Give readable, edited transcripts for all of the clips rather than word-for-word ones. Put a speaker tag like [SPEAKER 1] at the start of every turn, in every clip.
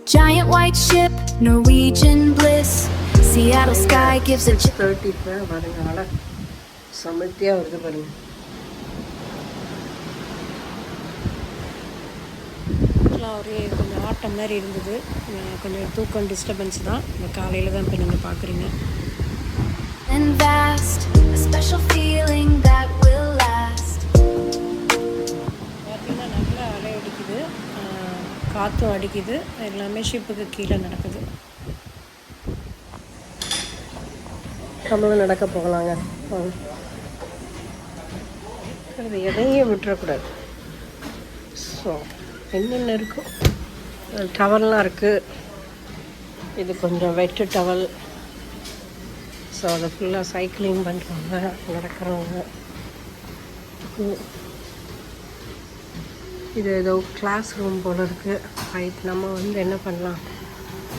[SPEAKER 1] Giant white ship, Norwegian bliss. Seattle sky gives a
[SPEAKER 2] 30 பாருங்க. அழகா சமத்தியாக வருது பாருங்க. ஒரே கொஞ்சம் ஆட்டம் மாதிரி இருந்தது. கொஞ்சம் தூக்கம் டிஸ்டர்பன்ஸ் தான். இந்த காலையில் தான் இப்போ நீங்கள் பார்க்குறீங்க.
[SPEAKER 1] And vast, a special feeling that will last.
[SPEAKER 2] பார்த்தீங்கன்னா நல்லா அலை அடிக்குது, காற்றும் அடிக்குது, எல்லாமே ஷிப்புக்கு கீழே நடக்குது. நம்மளும் நடக்க போகலாங்க. அது எதையும் விட்டுறக்கூடாது. ஸோ என்னென்ன இருக்கும், டவல்லாம் இருக்குது. இது கொஞ்சம் வெட்டு டவல். ஸோ அதை ஃபுல்லாக சைக்கிளிங் பண்ணுறவங்க, நடக்கிறவங்க. இது ஏதோ கிளாஸ் ரூம் போல் இருக்குது. ரைட், நம்ம வந்து என்ன பண்ணலாம்,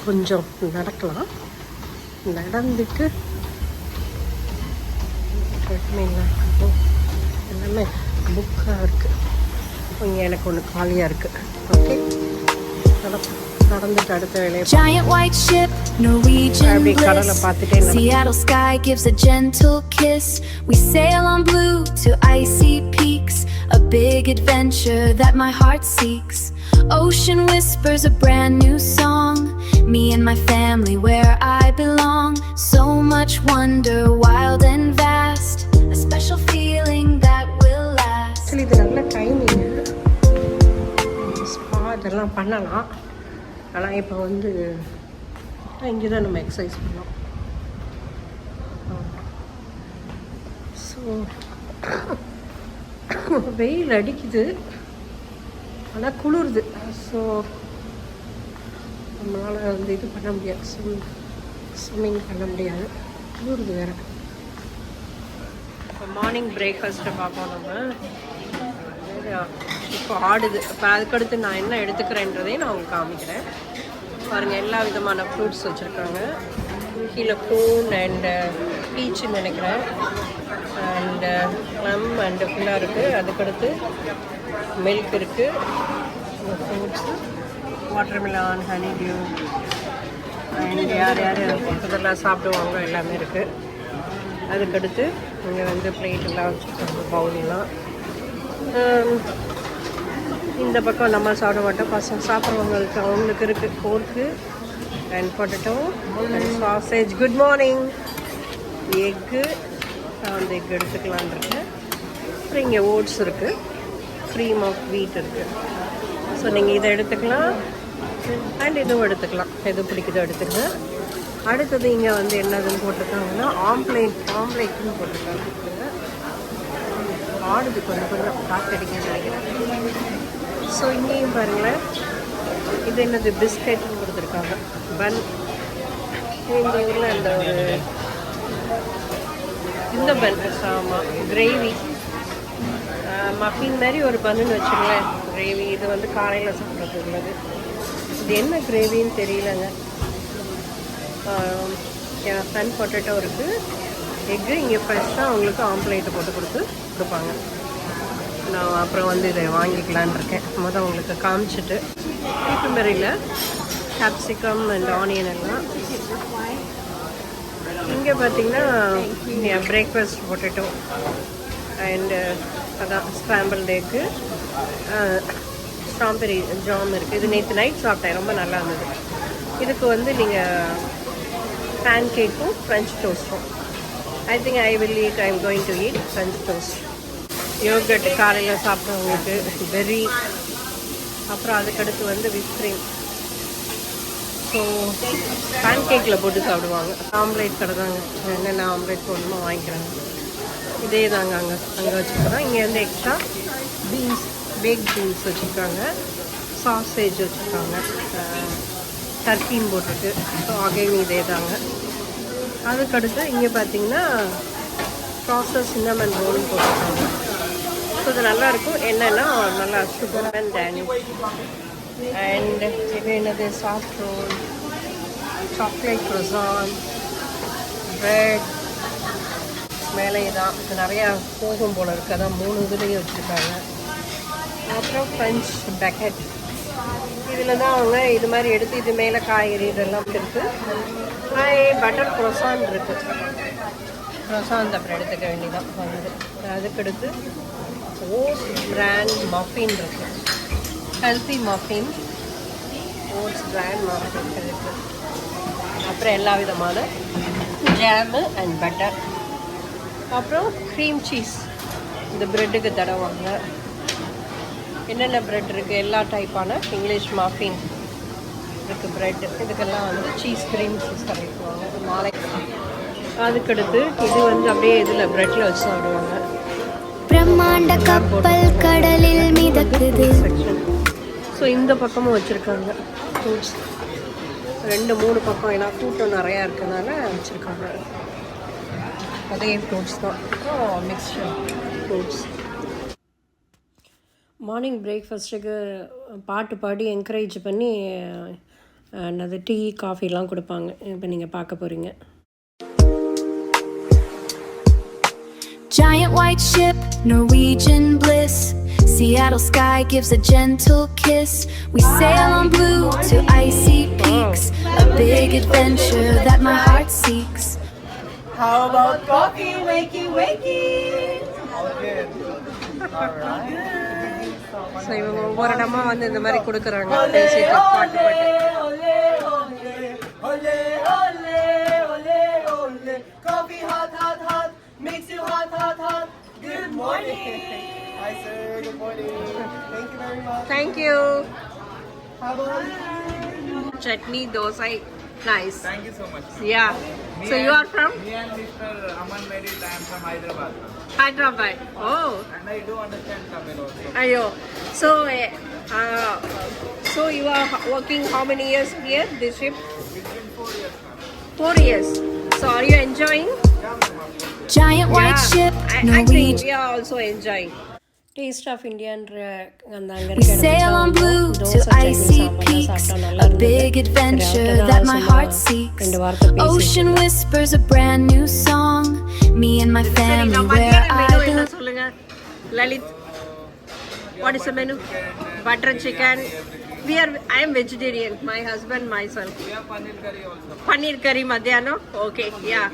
[SPEAKER 2] கொஞ்சம் நடக்கலாம். நடந்துட்டு எல்லாமே புக்காக இருக்குது. இங்கே எனக்கு ஒன்று காலியாக இருக்குது. ஓகே, நடந்துட்டு அடுத்த வேலையை.
[SPEAKER 1] Giant white ship, Norwegian bliss. Seattle sky gives a gentle kiss. We sail on blue to icy peaks, a big adventure that my heart seeks. Ocean whispers a brand new song, me and my family where I belong. So much wonder, wild and vast, a special feeling that will last.
[SPEAKER 2] Actually இது நல்ல timing. Spa இதெல்லாம் பண்ணலாம். ஆனால் இப்போ வந்து இங்கே தான் நம்ம எக்ஸசைஸ் பண்ணோம். ஸோ வெயில் அடிக்குது, ஆனால் குளிருது. ஸோ நம்மளால் வந்து இது பண்ண முடியாது, ஸ்விம்மிங் பண்ண முடியாது, குளிருது வேறு. இப்போ மார்னிங் பிரேக்ஃபாஸ்ட்டை பார்ப்போம் நம்ம. இப்போ ஆடுது. இப்போ அதுக்கடுத்து நான் என்ன எடுத்துக்கிறேன்றதையும் நான் உங்களுக்கு காமிக்கிறேன். பாருங்கள், எல்லா விதமான ஃப்ரூட்ஸ் வச்சுருக்காங்க. கீழே ப்ரூன் அண்டு பீச்சுன்னு நினைக்கிறேன், அண்டு ப்ளம் அண்டு ஃபுல்லாக இருக்குது. அதுக்கடுத்து மில்க் இருக்குது, fruits, watermelon, honey dew, and யார் யார் இதெல்லாம் சாப்பிடுவாங்க எல்லாமே இருக்குது. அதுக்கடுத்து இங்கே வந்து பிளேட்டெல்லாம் வச்சுருக்காங்க, பவுலெலாம். இந்த பக்கம் நம்ம சாப்பிட மாட்டோம், பசங்க சாப்பிட்றவங்களுக்கு அவங்களுக்கு இருக்குது pork and potato and sausage. Good morning. Egg, அந்த எக் எடுத்துக்கலான் இருக்கு. அப்புறம் இங்கே ஓட்ஸ் இருக்குது, க்ரீம் ஆஃப் வீட் இருக்குது. ஸோ நீங்கள் இதை எடுத்துக்கலாம் அண்ட் இதுவும் எடுத்துக்கலாம், எது பிடிக்குதோ எடுத்துக்கங்க. அடுத்தது இங்கே வந்து என்னதுன்னு போட்டிருக்காங்கன்னா ஆம்லேட்னு போட்டிருக்காங்க. ஆடுது கொஞ்சம் கொஞ்சம் காற்றடிக்கன்னு நினைக்கிறேன். ஸோ இங்கேயும் பாருங்களேன், இது என்னது பிஸ்கெட்னு கொடுத்துருக்காங்க, பன். இந்த ஊரில் அந்த ஒரு இந்த பன், ஆமாம், கிரேவி மஃபின் மாதிரி ஒரு பன்னுன்னு வச்சுங்களேன், கிரேவி. இது வந்து காலையில் சாப்பிட்றது உள்ளது. இது என்ன கிரேவின்னு தெரியலங்க. சன் பொட்டேட்டோ இருக்குது, எக்கு. இங்கே ஃப்ரெஷ்ஷாக அவங்களுக்கு ஆம்ப்லேட்டை போட்டு கொடுப்பாங்க. நான் அப்புறம் வந்து இதை வாங்கிக்கலான் இருக்கேன். மொதல் உங்களுக்கு காமிச்சிட்டு மெரியில் கேப்சிகம் அண்ட் ஆனியன் எல்லாம். இங்கே பார்த்தீங்கன்னா பிரேக்ஃபாஸ்ட் பொட்டேட்டோ அண்டு அதான் ஸ்க்ராம்பிள்டு எக்கு, ஸ்ட்ராபெரி ஜாம் இருக்குது. இது நேற்று நைட் சாப்பிட்டேன், ரொம்ப நல்லா இருந்தது. இதுக்கு வந்து நீங்கள் பேன் கேக்கும் ஃப்ரெஞ்ச் டோஸ்ட்டும். I think I'm going to eat French toast. Yoghurt காலையில் சாப்பிட்றவங்களுக்கு, பெர்ரி, அப்புறம் அதுக்கடுத்து வந்து விப் க்ரீம். ஸோ பேன் கேக்கில் போட்டு சாப்பிடுவாங்க. ஆம்லேட் கடை தாங்க, என்னென்ன ஆம்லேட் போடணுமோ வாங்கிக்கிறாங்க. இதே தாங்க அங்கே வச்சுக்கிறோம். இங்கே வந்து எக்ஸ்ட்ரா பீன்ஸ், பேக் பீன்ஸ் வச்சுருக்காங்க, சாசேஜ் வச்சுருக்காங்க, டர்க்கின்னு போட்டுட்டு. ஸோ அகைன் இதே தாங்க. அதுக்கடுத்து இங்கே பார்த்தீங்கன்னா ப்ராசஸ் சின்னமன் ரோல்னு போட்டிருக்காங்க. ஸோ இது நல்லாயிருக்கும். என்னென்னா நல்லா சுகர் அண்ட் டேனி அண்ட் இது என்னது சாஃப்ட் ரோல், சாக்லேட் க்ரோசான், ப்ரெட். மேலே இதான் இது நிறையா போகும் போல் இருக்குது, அதான் 3 இதுலேயும் வச்சுருக்காங்க. அப்புறம் ஃப்ரெஞ்ச் பேக்கெட், இதில் தான் அவங்க இது மாதிரி எடுத்து இது மேலே காய்கறி இதெல்லாம் இருக்குது. பட்டர் க்ரோசான் இருக்குது. க்ரோசான் அப்புறம் எடுத்துக்க வேண்டியதான் வந்து. அதுக்கடுத்து ஓட்ஸ் பிராண்ட் மஃபின் இருக்குது. Healthy muffin, oats bran muffin இருக்குது. அப்புறம் எல்லா விதமான ஜாமு அண்ட் பட்டர். அப்புறம் க்ரீம் சீஸ் இந்த ப்ரெட்டுக்கு தடவாங்க. என்னென்ன ப்ரெட் இருக்குது, எல்லா டைப்பான இங்கிலீஷ் மஃபின் இருக்குது ப்ரெட்டு. இதுக்கெல்லாம் வந்து சீஸ் க்ரீம் சீஸ் கிடைக்குவாங்க நாளைக்கு. அதுக்கடுத்து இது வந்து அப்படியே இதில் ப்ரெட்டில் வச்சு சாப்பிடுவாங்க.
[SPEAKER 1] பிரம்மாண்ட கப்பல் கடலில் மிதக்குது
[SPEAKER 2] செக்ஷன். ஸோ இந்த பக்கமும் வச்சுருக்காங்க ஃப்ரூட்ஸ். 2-3 பக்கம், ஏன்னா கூட்டம் நிறையா இருக்கிறதுனால வச்சுருக்காங்க. அதே ஃப்ரூட்ஸ் தான், மிக்ஸ்சர் ஃப்ரூட்ஸ். மார்னிங் பிரேக்ஃபாஸ்ட்டுக்கு பாட்டு பாடி என்கரேஜ் பண்ணி அது டீ காஃபிலாம் கொடுப்பாங்க. இப்போ நீங்கள் பார்க்க போகிறீங்க.
[SPEAKER 1] Giant white ship, Norwegian bliss. Seattle sky gives a gentle kiss. We sail on blue to icy peaks. A big adventure that my heart seeks.
[SPEAKER 3] How about coffee, wakey, wakey? Okay. Alright.
[SPEAKER 2] So இவங்க ஒவ்வொரு இடமா வந்து இந்த மாதிரி கொடுக்குறாங்க பேசிட்டு பாட்டு பாட்டு.
[SPEAKER 3] Coffee hot, hot, hot, makes you hot, hot, hot. Good morning. Hi sir, good morning. Thank you very much.
[SPEAKER 2] Thank you.
[SPEAKER 3] How about
[SPEAKER 2] Chutney, dosai, nice.
[SPEAKER 4] Thank you so much.
[SPEAKER 2] Yeah. So you are from
[SPEAKER 4] Me and Mr. Aman married. I am from Hyderabad.
[SPEAKER 2] Hyderabad. Oh.
[SPEAKER 4] And I do understand Tamil also.
[SPEAKER 2] Ayo. So, so you are working how many years here? This ship?
[SPEAKER 4] Between 4 years now.
[SPEAKER 2] 4 years. So are you enjoying?
[SPEAKER 1] Giant white ship,
[SPEAKER 2] I think
[SPEAKER 1] Norwegian.
[SPEAKER 2] we are also enjoying. Taste of Indian
[SPEAKER 1] We sail on blue to icy peaks. A big adventure that my heart seeks. Ocean whispers a brand new song. Me and my family where I belong.
[SPEAKER 2] சொல்லுங்க Lalit. What is the menu? Butter chicken. I am vegetarian. My husband, myself.
[SPEAKER 4] We have paneer curry also.
[SPEAKER 2] Paneer curry madhyano. Okay, yeah.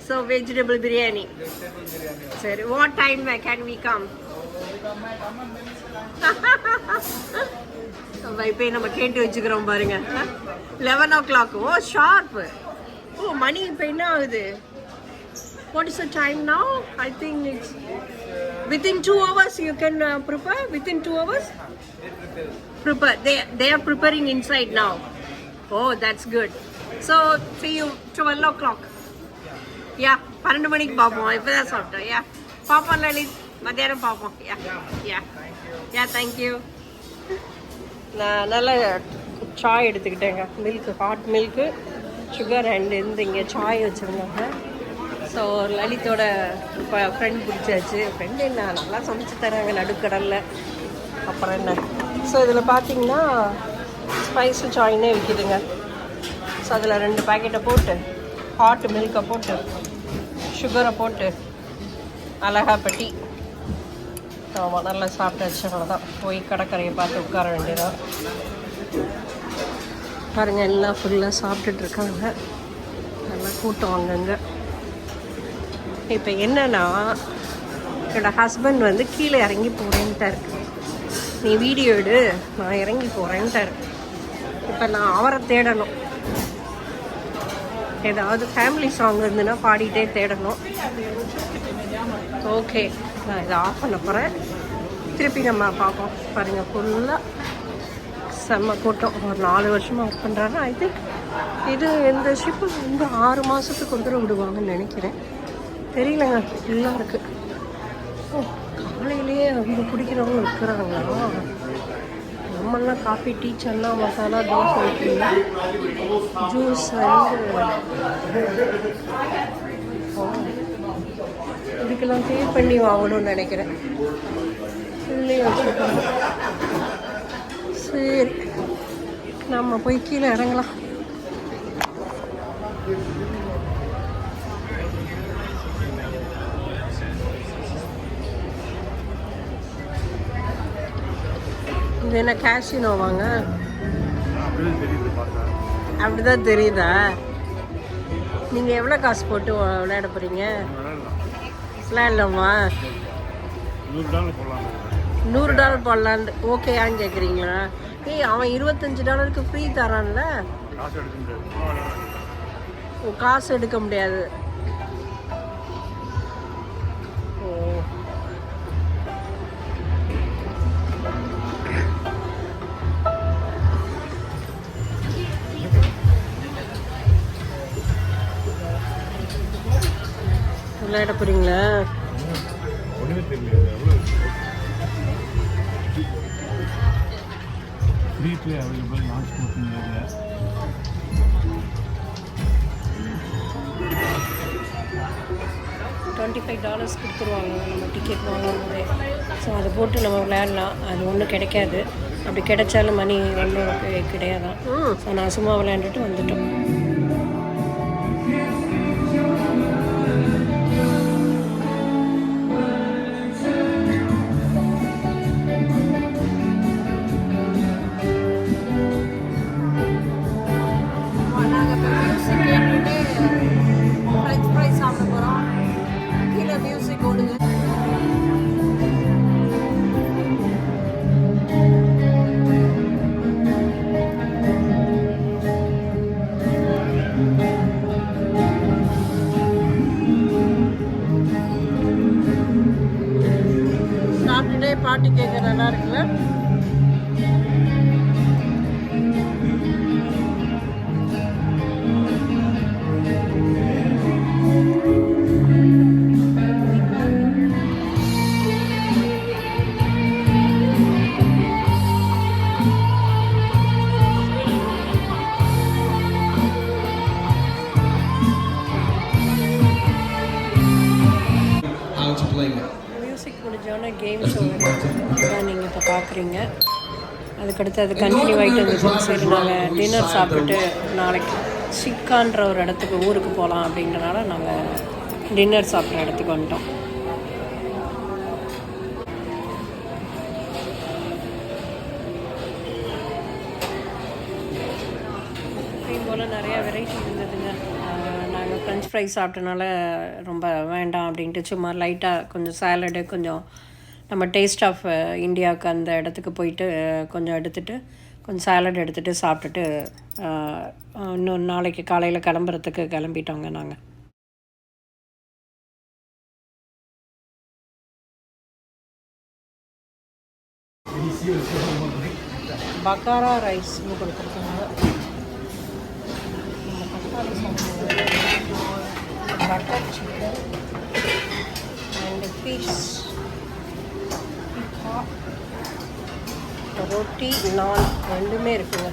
[SPEAKER 2] So vegetable biryani.
[SPEAKER 4] Vegetable biryani also.
[SPEAKER 2] Sir, what time can we come? இப்போ நம்ம கேட்டு வச்சுக்கிறோம் பாருங்க. 11 o'clock. ஓ sharp. ஓ மணி இப்போ என்ன ஆகுது? What is the time now? I think it's within 2 hours you can prepare. Within 2 hours? Prepare. They are preparing inside now. Oh, that's good. So see you 12 o'clock. Yeah, 12 மணிக்கு பார்ப்போம். இப்போதான் சாப்பிட்டோம். Yeah, பார்ப்போம் லலித். மத்தியானம் பார்ப்போம். Yeah, thank you. நான் நல்ல சாய் எடுத்துக்கிட்டேங்க. Milk, hot milk, sugar and இங்கே சாய் வச்சுருந்தாங்க. ஸோ லலித்தோட இப்போ ஃப்ரெண்ட் பிடிச்சாச்சு. ஃப்ரெண்டு என்ன நல்லா சமைச்சு தராங்க நடுக்கடலில். அப்புறம் என்ன, ஸோ இதில் பார்த்தீங்கன்னா ஸ்பைஸு சாயினே விற்கிதுங்க. ஸோ அதில் 2 பேக்கெட்டை போட்டு, ஹாட் மில்கை போட்டு, சுகரை போட்டு, அழகா பட்டி. ஆமாம், நல்லா சாப்பிட்டாச்சு. அவ்வளோதான், போய் கடற்கரையை பார்த்து உட்கார வேண்டியதான். பாருங்கள், எல்லாம் ஃபுல்லாக சாப்பிட்டுட்ருக்காங்க. நல்லா கூட்டம் அங்கங்கே. இப்போ என்னென்னா, என்னோடய ஹஸ்பண்ட் வந்து கீழே இறங்கி போகிறேன்ட்டார். நீ வீடியோ எடு, நான் இறங்கி போகிறேன்ட்டார். இப்போ நான் அவரை தேடணும். ஏதாவது ஃபேமிலி சாங் இருந்துன்னா பாடிட்டே தேடணும். ஓகே, நான் இதை ஆஃப் பண்ண போகிறேன். திருப்பி நம்ம பார்ப்போம். பாருங்கள், ஃபுல்லாக செம்ம கூட்டம். ஒரு 4 வருஷமாக ஒர்க் பண்ணுறாரு. ஐ திங்க் இது இந்த ஷிப்பு வந்து 6 மாதத்துக்கு ஒரு தடவை விடுவாங்கன்னு நினைக்கிறேன். தெரியலங்க, ஃபுல்லாக இருக்குது. ஓ, காலையிலேயே அவங்க குடிக்கிறவங்க இருக்கிறாங்களா? நம்மளாம் காஃபி, டீ, சன்னா மசாலா, தோசை வைக்கிறீங்க, ஜூஸ் இதுக்கெல்லாம் பே பண்ணி வாங்கணும்னு நினைக்கிறேன். ஃபுல்லே வச்சுருக்காங்க. சரி, நம்ம போய் கீழே இறங்கலாம். இது என்ன கேஷினோ வாங்க? அப்படிதான் தெரியுதா? நீங்கள் எவ்வளோ காசு போட்டு விளையாட போகிறீங்க? விளையாடலாமா? $100 போடலான்னு ஓகேயான்னு கேட்குறீங்களா? ஏய், அவன் $25 ஃப்ரீ தரான்ல. காசு எடுக்க முடியாது. ஓ, விளையாட போகிறீங்களா?
[SPEAKER 5] Free available non-smoking area.
[SPEAKER 2] $25 கொடுத்துருவாங்க நம்ம டிக்கெட் வாங்கும்போதே. ஸோ அதை போட்டு நம்ம விளையாடலாம். அது ஒன்றும் கிடைக்காது. அப்படி கிடைச்சாலும் மணி ஒன்றும் கிடையாதான். ஸோ நான் சும்மா விளையாண்டுட்டு வந்துட்டோம். சாப்பிட்டுட்டே பாட்டு கேட்க நல்லா இருக்குல்ல? மியூசிக் முடிஞ்சோடனே கேம் ஷோ தான் நீங்கள் இப்போ பார்க்குறீங்க. அதுக்கடுத்து அது கண்டினியூ ஆகிட்டு இருந்துச்சு. சரி, நாங்கள் டின்னர் சாப்பிட்டுட்டு நாளைக்கு சிக்கான்ற ஒரு இடத்துக்கு ஊருக்கு போகலாம் அப்படின்றனால நாங்கள் டின்னர் சாப்பிட்ற இடத்துக்கு வந்துட்டோம். இதே போல் நிறையா வெரைட்டி இருந்ததுங்க. நாங்கள் ஃப்ரெஞ்ச் ஃப்ரை சாப்பிட்டனால ரொம்ப வேண்டாம் அப்படின்ட்டு சும்மா லைட்டாக கொஞ்சம் சாலடு, கொஞ்சம் நம்ம டேஸ்ட் ஆஃப் இந்தியாவுக்கு அந்த இடத்துக்கு போயிட்டு கொஞ்சம் எடுத்துகிட்டு கொஞ்சம் சாலட் எடுத்துகிட்டு சாப்பிட்டுட்டு இன்னும் நாளைக்கு காலையில் கிளம்புறதுக்கு கிளம்பிட்டோங்க நாங்கள். பக்காரா ரைஸ்னு கொடுத்துருக்காங்க. பட்டர் சிக்கன் அண்ட் ஃபிஷ், ரொட்டி, நான் ரெண்டுமே இருக்குங்க.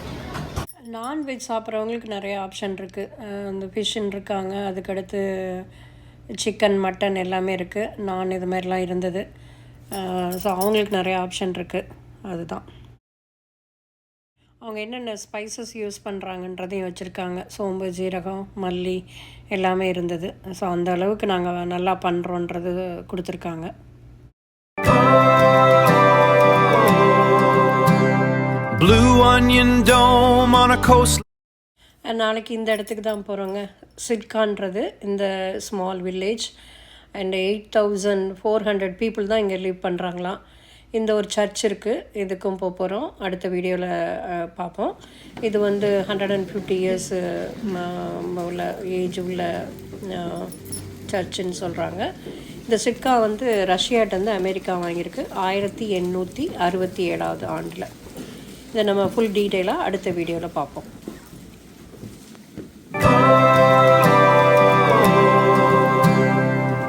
[SPEAKER 2] நான்வெஜ் சாப்பிட்றவங்களுக்கு நிறைய ஆப்ஷன் இருக்குது. அந்த ஃபிஷ்ஷுன்னு இருக்காங்க, அதுக்கடுத்து சிக்கன், மட்டன் எல்லாமே இருக்குது. நான் இது மாதிரிலாம் இருந்தது. ஸோ அவங்களுக்கு நிறைய ஆப்ஷன் இருக்குது. அதுதான் அவங்க என்னென்ன ஸ்பைசஸ் யூஸ் பண்ணுறாங்கன்றதையும் வச்சுருக்காங்க. சோம்பு, ஜீரகம், மல்லி எல்லாமே இருந்தது. ஸோ அந்த அளவுக்கு நாங்கள் நல்லா பண்ணுறோன்றது கொடுத்துருக்காங்க.
[SPEAKER 6] Blue onion dome on a coast.
[SPEAKER 2] நாளைக்கு இந்த இடத்துக்கு தான் போகிறோங்க. சிட்கான்றது இந்த ஸ்மால் வில்லேஜ் அண்ட் 8400 பீப்புள் தான் இங்கே லிவ் பண்ணுறாங்களாம். இந்த ஒரு சர்ச் இருக்குது, இதுக்கும் போகிறோம். அடுத்த வீடியோவில் பார்ப்போம். இது வந்து 150 years உள்ள ஏஜ் உள்ள சர்ச்சுன்னு சொல்கிறாங்க. இந்த சிட்கா வந்து ரஷ்யாட்டேருந்து அமெரிக்கா வாங்கியிருக்கு 1867 ஆண்டில். இதை நம்ம ஃபுல் டீட்டெயிலாக அடுத்த வீடியோவில் பார்ப்போம்.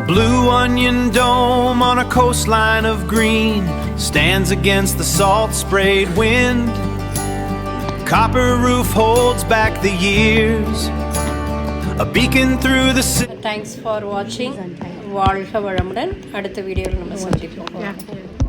[SPEAKER 6] Blue onion dome on a coastline of green stands against the salt-sprayed wind. Copper roof holds back the years, a beacon through the city.
[SPEAKER 2] Thanks for watching. வாழ்க வளமுடன். அடுத்த வீடியோவில் நம்ம சந்திப்போம்.